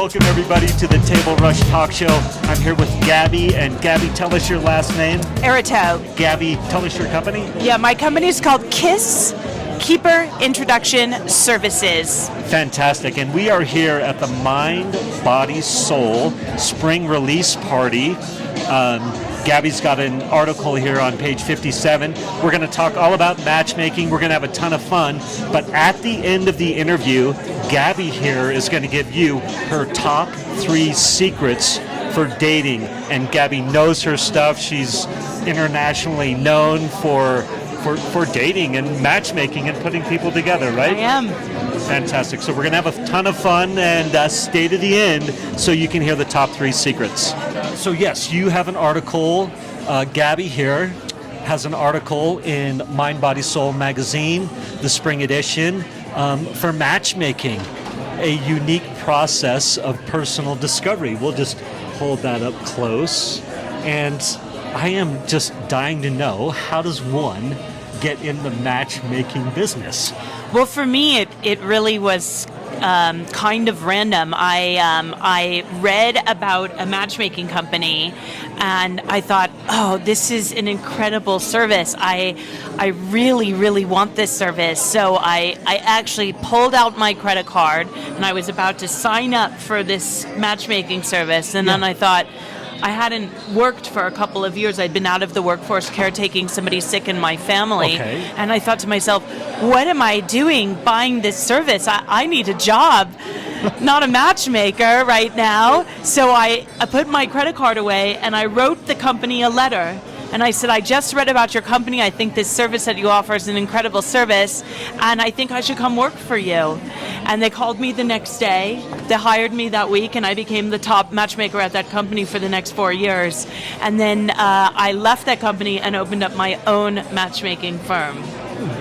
Welcome everybody to the Table Rush Talk Show. I'm here with Gaby, and Gaby, tell us your last name. Aratow. Gaby, tell us your company. Yeah, my company is called KISS, Keeper Introduction Services. Fantastic, and we are here at the Mind, Body, Soul Spring Release Party. Gaby's got an article here on page 57. We're going to talk all about matchmaking. We're going to have a ton of fun. But at the end of the interview, Gaby here is going to give you her top 3 secrets for dating. And Gaby knows her stuff. She's internationally known for dating and matchmaking and putting people together, right? I am. Fantastic. So we're going to have a ton of fun and stay to the end so you can hear the top 3 secrets. So yes, you have an article. Gaby here has an article in Mind, Body, Soul magazine, the spring edition, for matchmaking, a unique process of personal discovery. We'll just hold that up close. And I am just dying to know, how does one get in the matchmaking business? Well, for me, it really was kind of random. I read about a matchmaking company, and I thought, oh, this is an incredible service. I really, really want this service. So I actually pulled out my credit card, and I was about to sign up for this matchmaking service, and then I thought, I hadn't worked for a couple of years. I'd been out of the workforce caretaking somebody sick in my family. Okay. And I thought to myself, what am I doing buying this service? I need a job, not a matchmaker right now. So I put my credit card away and I wrote the company a letter. And I said, I just read about your company. I think this service that you offer is an incredible service, and I think I should come work for you. And they called me the next day. They hired me that week, and I became the top matchmaker at that company for the next 4 years. And then I left that company and opened up my own matchmaking firm.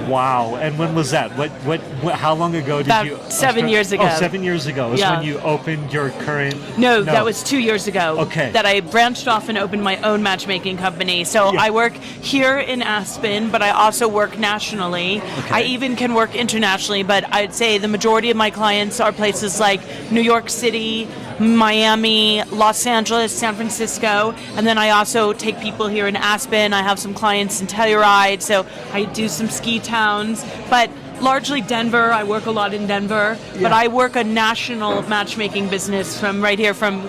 Wow. And when was that? What how long ago did you... About 7 years ago. Oh, 7 years ago is when you opened your current... No, that was 2 years ago. Okay. That I branched off and opened my own matchmaking company. So I work here in Aspen, but I also work nationally. Okay. I even can work internationally, but I'd say the majority of my clients are places like New York City, Miami, Los Angeles, San Francisco, and then I also take people here in Aspen. I have some clients in Telluride, so I do some ski towns, but largely Denver. I work a lot in Denver, but I work a national matchmaking business from right here from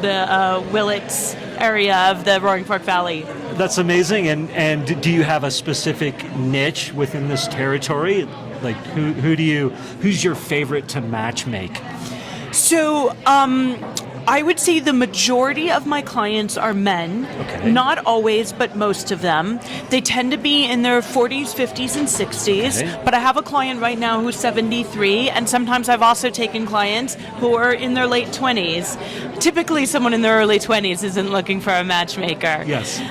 the Willits area of the Roaring Fork Valley. That's amazing. And do you have a specific niche within this territory? Like who's your favorite to matchmake? So, I would say the majority of my clients are men. Okay. Not always, but most of them. They tend to be in their 40s, 50s, and 60s. Okay. But I have a client right now who's 73, and sometimes I've also taken clients who are in their late 20s. Typically, someone in their early 20s isn't looking for a matchmaker. Yes.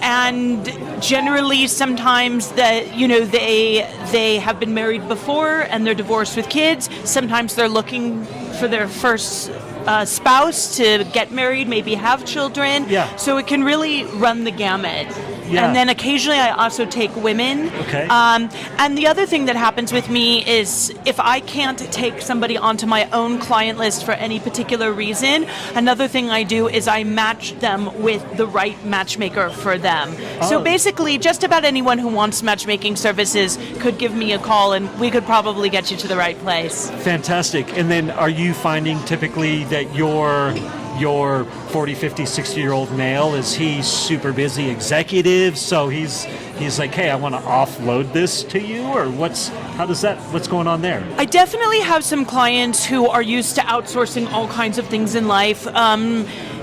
And generally, sometimes they have been married before and they're divorced with kids. Sometimes they're looking for their first spouse to get married, maybe have children. Yeah. So it can really run the gamut. Yeah. And then occasionally I also take women. Okay. And the other thing that happens with me is if I can't take somebody onto my own client list for any particular reason, another thing I do is I match them with the right matchmaker for them. So basically, just about anyone who wants matchmaking services could give me a call and we could probably get you to the right place. Fantastic. And then are you finding typically that your 40, 50, 60-year-old male, is he super busy executive, so he's like, hey, I want to offload this to you, or what's going on there? I definitely have some clients who are used to outsourcing all kinds of things in life.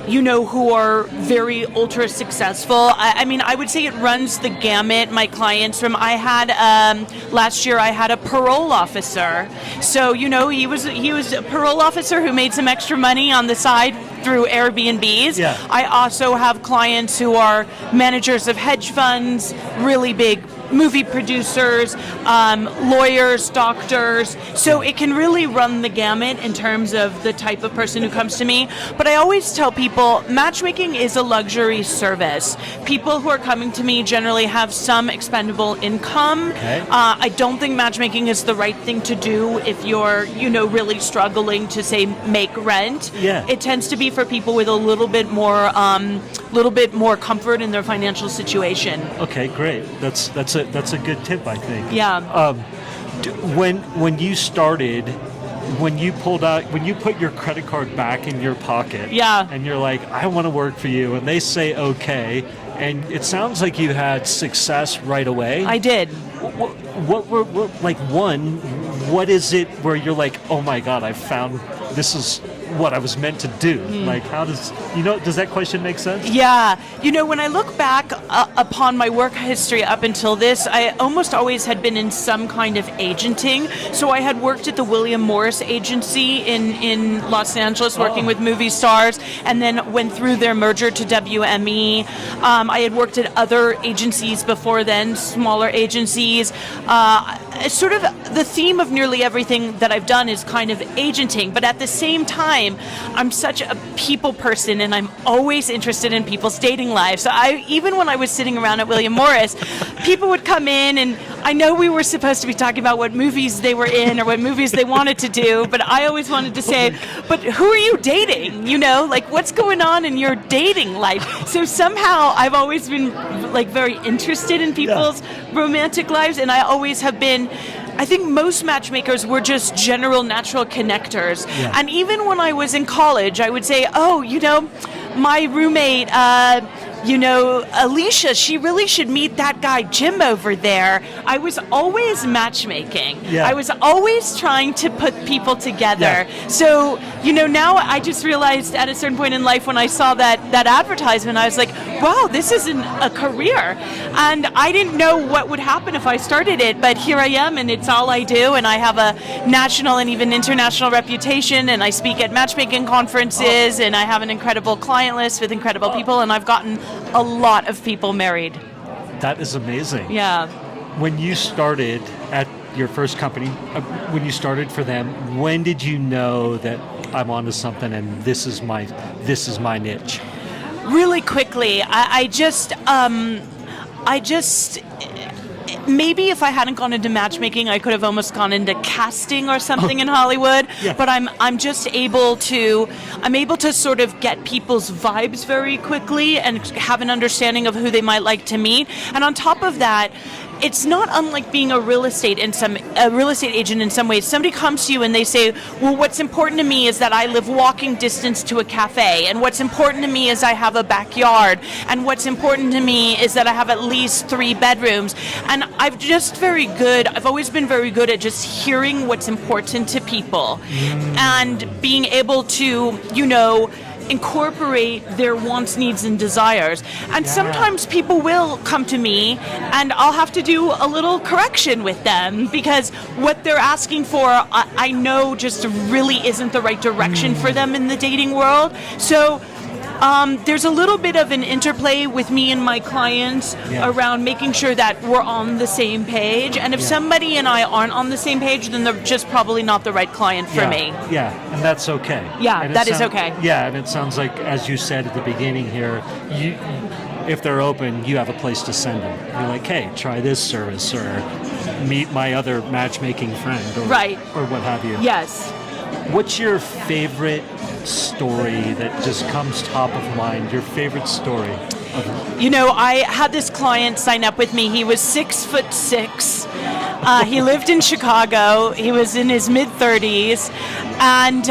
Who are very ultra successful. I mean, I would say it runs the gamut. My clients last year I had a parole officer. So, he was a parole officer who made some extra money on the side through Airbnbs. Yeah. I also have clients who are managers of hedge funds, really big movie producers, lawyers, doctors. So it can really run the gamut in terms of the type of person who comes to me. But I always tell people matchmaking is a luxury service. People who are coming to me generally have some expendable income. Okay. I don't think matchmaking is the right thing to do if you're, really struggling to say make rent. Yeah. It tends to be for people with a little bit more comfort in their financial situation. Okay, great. That's a good tip, I think. Yeah. When you started, when you put your credit card back in your pocket, Yeah. and you're like, I want to work for you, and they say okay, and it sounds like you had success right away. I did. What is it where you're like, oh my God, I found this is what I was meant to do? Like, how does that question make sense? Yeah. When I look back upon my work history up until this, I almost always had been in some kind of agenting. So I had worked at the William Morris agency in Los Angeles, working with movie stars, and then went through their merger to WME. I had worked at other agencies before then, smaller agencies. Sort of the theme of nearly everything that I've done is kind of agenting, but at the same time, I'm such a people person and I'm always interested in people's dating lives. So even when I was sitting around at William Morris, people would come in, and I know we were supposed to be talking about what movies they were in or what movies they wanted to do, but I always wanted to say, but who are you dating? What's going on in your dating life? So somehow I've always been very interested in people's romantic lives, and I always have been. I think most matchmakers were just general natural connectors. Yeah. And even when I was in college, I would say, my roommate, Alicia, she really should meet that guy Jim over there. I was always matchmaking. Yeah. I was always trying to put people together. Yeah. So, now I just realized at a certain point in life when I saw that advertisement, I was like, wow, this isn't a career. And I didn't know what would happen if I started it, but here I am, and it's all I do, and I have a national and even international reputation, and I speak at matchmaking conferences, and I have an incredible client list with incredible people, and I've gotten a lot of people married. That is amazing. Yeah. When you started at your first company, when you started for them, when did you know that I'm onto something and this is my niche? Really quickly, I just maybe if I hadn't gone into matchmaking, I could have almost gone into casting or something in Hollywood. Yeah. But I'm just able to sort of get people's vibes very quickly and have an understanding of who they might like to meet. And on top of that, it's not unlike being a real estate agent in some ways. Somebody comes to you and they say, well, what's important to me is that I live walking distance to a cafe, and what's important to me is I have a backyard, and what's important to me is that I have at least 3 bedrooms. And I've always been very good at just hearing what's important to people and being able to, incorporate their wants, needs, and desires. And sometimes people will come to me and I'll have to do a little correction with them because what they're asking for, I know just really isn't the right direction for them in the dating world. So there's a little bit of an interplay with me and my clients around making sure that we're on the same page. And if somebody and I aren't on the same page, then they're just probably not the right client for me. Yeah, and that's okay. Yeah, that is okay. Yeah, and it sounds like, as you said at the beginning here, if they're open, you have a place to send them. You're like, hey, try this service, or meet my other matchmaking friend, or what have you. Yes. What's your favorite story that just comes top of mind? Your favorite story? I had this client sign up with me. He was 6'6". He lived in Chicago. He was in his mid-30s, and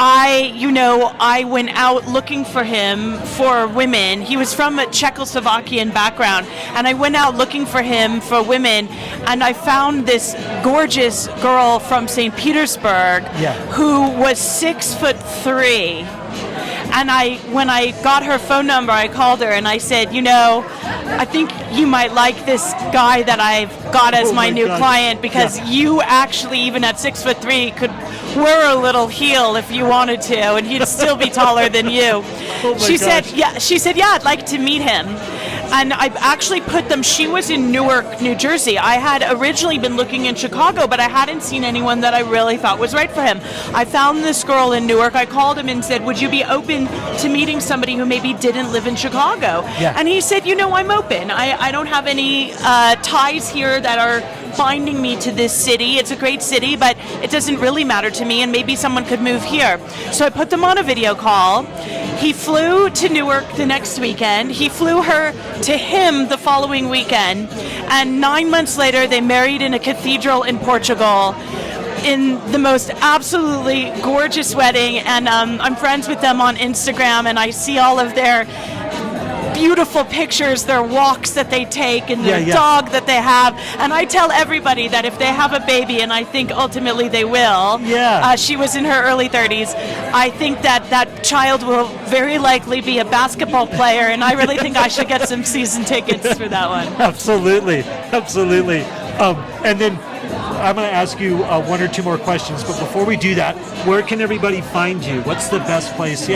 I went out looking for him for women. He was from a Czechoslovakian background, and I went out looking for him for women, and I found this gorgeous girl from St. Petersburg who was 6'3". And when I got her phone number, I called her and I said, I think you might like this guy that I've got as my new client because you actually, even at 6'3", could wear a little heel if you wanted to, and he'd still be taller than you. She said, I'd like to meet him. And I actually put them, she was in Newark, New Jersey. I had originally been looking in Chicago, but I hadn't seen anyone that I really thought was right for him. I found this girl in Newark. I called him and said, would you be open to meeting somebody who maybe didn't live in Chicago? Yeah. And he said, I'm open. I don't have any ties here that are binding me to this city. It's a great city, but it doesn't really matter to me, and maybe someone could move here. So I put them on a video call. He flew to Newark the next weekend. He flew her to him the following weekend. And 9 months later, they married in a cathedral in Portugal in the most absolutely gorgeous wedding. And I'm friends with them on Instagram, and I see all of their beautiful pictures, their walks that they take, and their dog that they have. And I tell everybody that if they have a baby, and I think ultimately they will, she was in her early 30s, I think that that child will very likely be a basketball player, and I really think I should get some season tickets for that one. Absolutely. And then I'm going to ask you one or two more questions, but before we do that, where can everybody find you? What's the best place?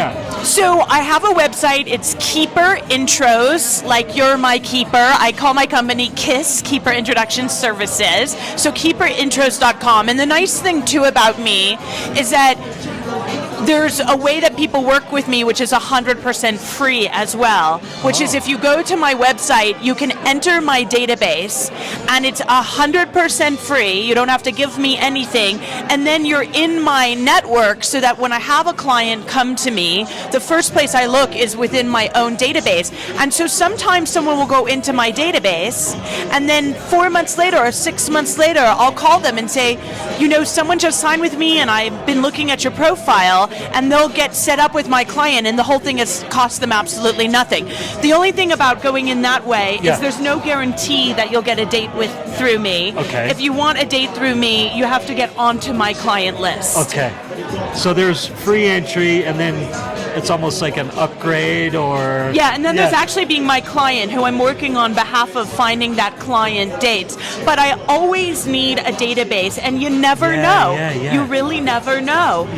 So I have a website. It's Keeper Intros, like you're my keeper. I call my company KISS, Keeper Introduction Services. So keeperintros.com. And the nice thing too about me is that there's a way that people work with me, which is 100% free as well, which is if you go to my website, you can enter my database, and it's 100% free. You don't have to give me anything. And then you're in my network, so that when I have a client come to me, the first place I look is within my own database. And so sometimes someone will go into my database, and then 4 months later or 6 months later, I'll call them and say, someone just signed with me, and I've been looking at your profile, and they'll get set up with my client, and the whole thing has cost them absolutely nothing. The only thing about going in that way is there's no guarantee that you'll get a date through me. Okay. If you want a date through me, you have to get onto my client list. Okay. So there's free entry, and then it's almost like an upgrade, or... Yeah, and then there's actually being my client, who I'm working on behalf of finding that client dates. But I always need a database, and you never know. You really never know.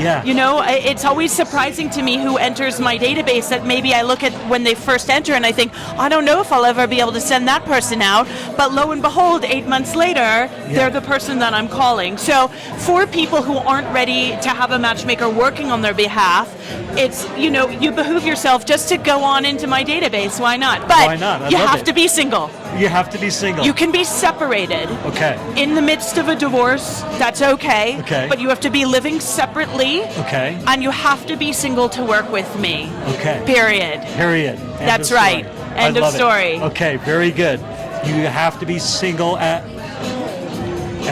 It's always surprising to me who enters my database, that maybe I look at when they first enter and I think, I don't know if I'll ever be able to send that person out. But lo and behold, 8 months later, they're the person that I'm calling. So for people who aren't ready to have a matchmaker working on their behalf, it's, you behoove yourself just to go on into my database. Why not? But why not? You have to be single. You have to be single. You can be separated. Okay. In the midst of a divorce, that's okay. Okay. But you have to be living separately. Okay. And you have to be single to work with me. Okay. Period. End That's of right. story. End of story. Okay, very good. You have to be single at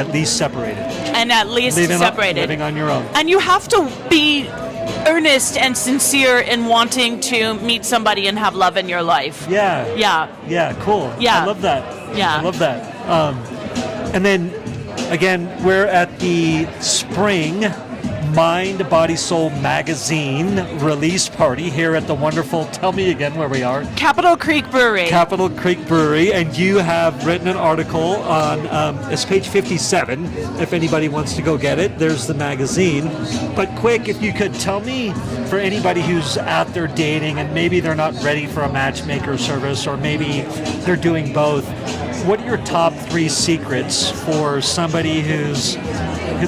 least separated. And at least separated. Living on your own. And you have to be earnest and sincere in wanting to meet somebody and have love in your life. Yeah, cool. Yeah. I love that. Yeah. I love that. And then, again, we're at the spring Mind, Body, Soul magazine release party here at the wonderful, tell me again where we are. Capitol Creek Brewery. Capitol Creek Brewery, and you have written an article on, it's page 57, if anybody wants to go get it. There's the magazine. But quick, if you could tell me, for anybody who's out there dating and maybe they're not ready for a matchmaker service, or maybe they're doing both, what are your top 3 secrets for somebody who,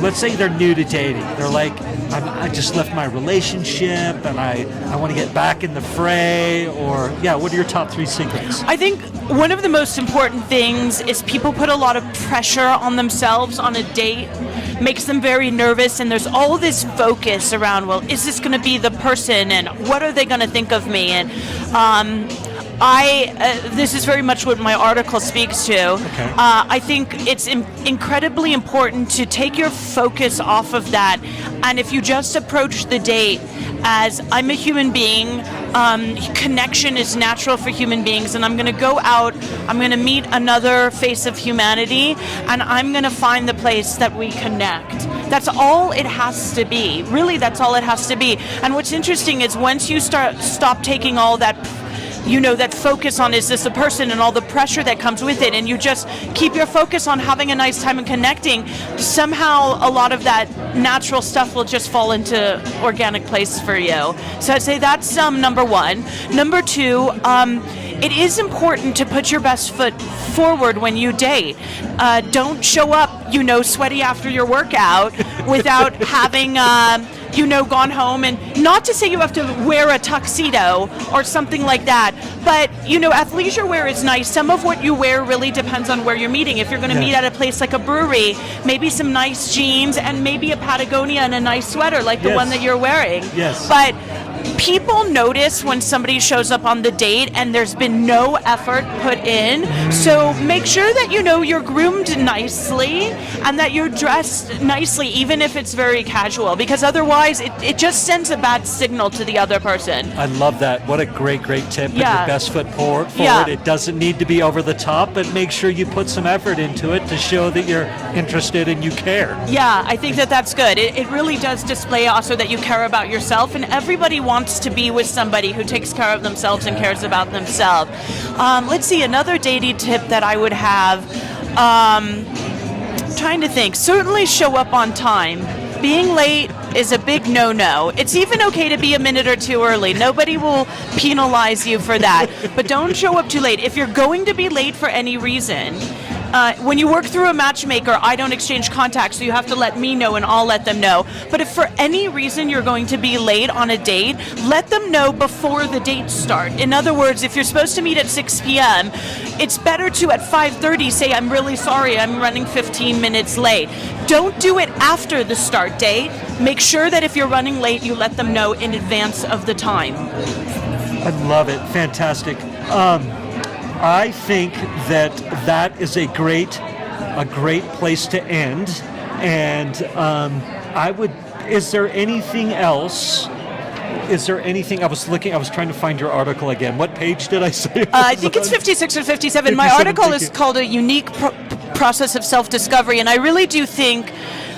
let's say they're new to dating. They're like, I just left my relationship and I want to get back in the fray, or, what are your top 3 secrets? I think one of the most important things is people put a lot of pressure on themselves on a date, makes them very nervous, and there's all this focus around, well, is this going to be the person, and what are they going to think of me? And this is very much what my article speaks to. Okay. I think it's incredibly important to take your focus off of that, and if you just approach the date as, I'm a human being, connection is natural for human beings, and I'm going to go out, I'm going to meet another face of humanity, and I'm going to find the place that we connect. That's all it has to be. Really, that's all it has to be. And what's interesting is once you stop taking all that, that focus on, is this a person, and all the pressure that comes with it, and you just keep your focus on having a nice time and connecting, somehow a lot of that natural stuff will just fall into organic place for you. So I'd say that's number 1. Number 2, it is important to put your best foot forward when you date. Don't show up, sweaty after your workout without having, gone home. And not to say you have to wear a tuxedo or something like that, but, athleisure wear is nice. Some of what you wear really depends on where you're meeting. If you're going to meet at a place like a brewery, maybe some nice jeans and maybe a Patagonia and a nice sweater like the one that you're wearing. Yes. But people notice when somebody shows up on the date and there's been no effort put in. So make sure that you're groomed nicely and that you're dressed nicely, even if it's very casual, because otherwise it just sends a bad signal to the other person. I love that. What a great tip. Put Yeah. your best foot forward. Yeah. It doesn't need to be over the top, but make sure you put some effort into it to show that you're interested and you care. Yeah, I think that's good. It really does display also that you care about yourself, and everybody wants to be with somebody who takes care of themselves and cares about themselves. Let's see, another dating tip that I would have, trying to think, certainly show up on time. Being late is a big no-no. It's even okay to be a minute or two early. Nobody will penalize you for that. But don't show up too late. If you're going to be late for any reason, when you work through a matchmaker, I don't exchange contacts, so you have to let me know and I'll let them know. But if for any reason you're going to be late on a date, let them know before the date starts. In other words, if you're supposed to meet at 6 p.m., it's better to at 5:30 say, I'm really sorry, I'm running 15 minutes late. Don't do it after the start date. Make sure that if you're running late, you let them know in advance of the time. I love it. Fantastic. I think that is a great place to end. And is there anything else? I was trying to find your article again. What page did I say? I think it's 56 or 57. My article is called A Unique Process of Self-Discovery, and I really do think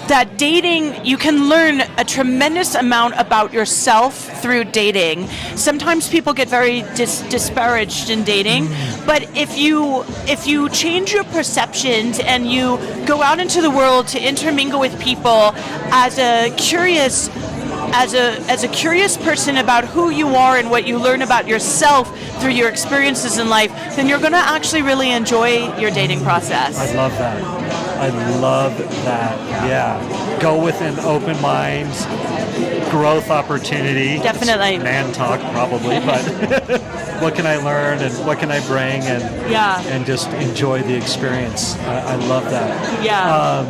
that dating, you can learn a tremendous amount about yourself through dating. Sometimes people get very disparaged in dating, but if you change your perceptions and you go out into the world to intermingle with people as a curious person about who you are and what you learn about yourself through your experiences in life, then you're going to actually really enjoy your dating process. I love that. Yeah. Go with an open mind, growth opportunity. Definitely. It's man talk probably, but what can I learn and what can I bring and just enjoy the experience. I love that. Yeah.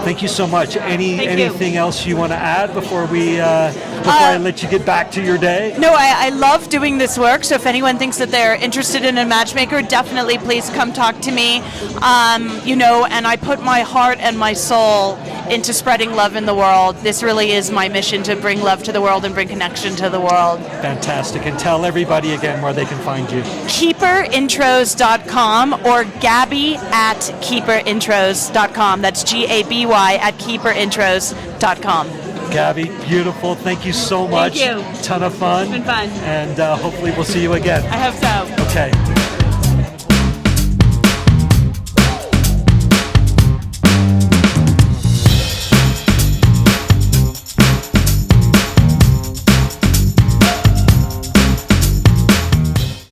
Thank you so much. Anything else you want to add before I let you get back to your day? No, I love doing this work. So if anyone thinks that they're interested in a matchmaker, definitely please come talk to me. And I put my heart and my soul into spreading love in the world. This really is my mission, to bring love to the world and bring connection to the world. Fantastic. And tell everybody again where they can find you. keeperintros.com or Gaby at keeperintros.com. That's GABY at keeperintros.com. Gaby, beautiful. Thank you so much. Thank you. Ton of fun. It's been fun. And hopefully we'll see you again. I hope so. Okay.